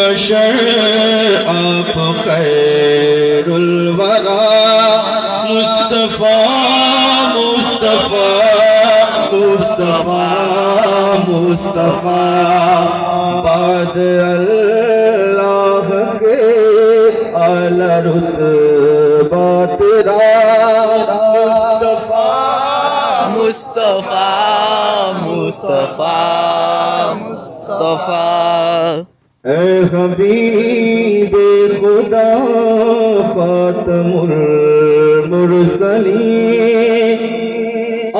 البشر آپ خیر الورا مصطفیٰ مصطفیٰ مصطفیٰ مصطفیٰ بعد اللہ کے اعلی رتبہ تیرا مصطفیٰ مصطفیٰ مصطفیٰ اے حبیب خدا خاتم المرسلین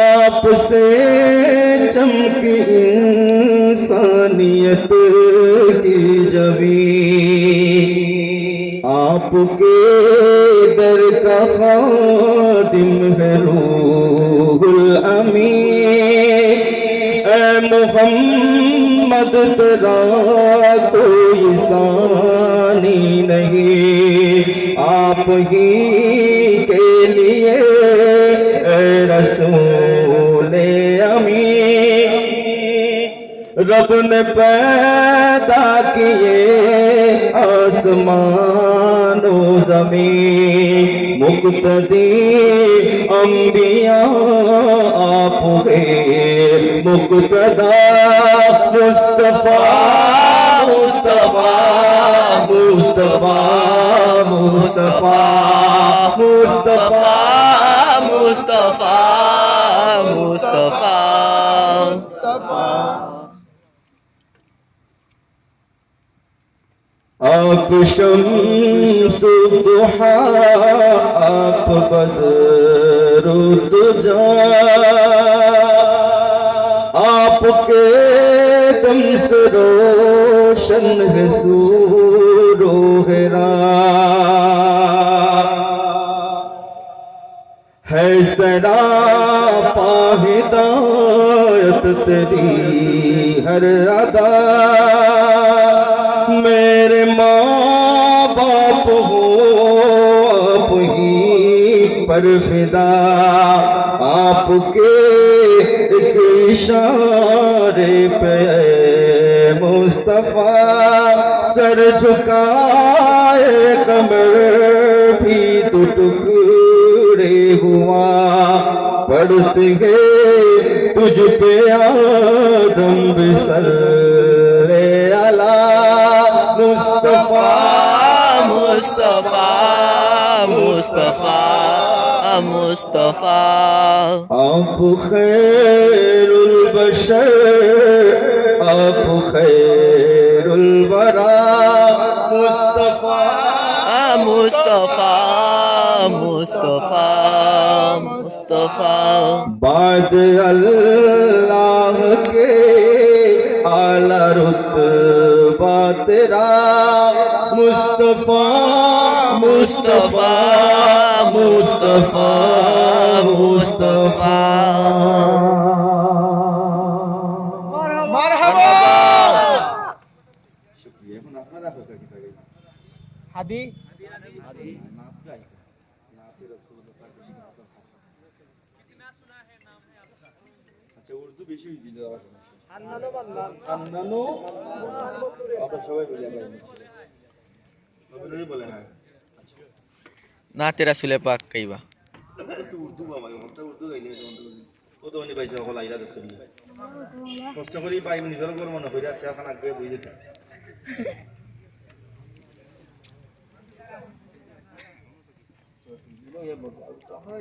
آپ سے چمکی انسانیت کی جبین آپ کے در کا خادم ہے روح الامین اے محمد تیرا کوئی ثانی نہیں آپ ہی کے لیے اے رسول امین رب نے پیدا کیے آسمان و زمین مقتدی انبیاء آپ ہیں مقتدا مصطفیٰ مصطفیٰ مصطفیٰ مصطفیٰ مصطفیٰ مصطفیٰ مصطفیٰ آپ شمس الضحیٰ آپ بدر الدجا آپ کے دم سے روشن ہے سور و حرا ہے سراپا ہدایت تیری ہر ادا میرے ماں باپ ہو آپ ہی پر فدا آپ کے ایک اشارے پہ مصطفیٰ سر جھکائے قمر بھی تو ٹکڑے ہوا پڑھتے ہیں تجھ پہ آدم بصلی علی مصطفیٰ مصطفیٰ مصطفیٰ مصطفیٰ آپ خیر البشر آپ خیر الورا مصطفیٰ مصطفیٰ مصطفیٰ مصطفیٰ بعد اللہ کے اعلی رتبہ تیرا مصطفیٰ مصطفیٰ مصطفیٰ مصطفیٰ مرحبا شکریہ হাদি আচ্ছা উর্দু বেশি হয়েছিল আন্নানো বাংলা আন্নানো আবার সবাই বলে গায় বলে হ্যাঁ না তেরা সুলে পাক কইবা উর্দু বাবা ওটা উর্দু গাইলে ও তো উনি বাইজা হল আইরা দেখছেন কষ্ট করি পাই নিজের উপর মনে হইরা আছে এখন আগে বুঝে দিতে আপনার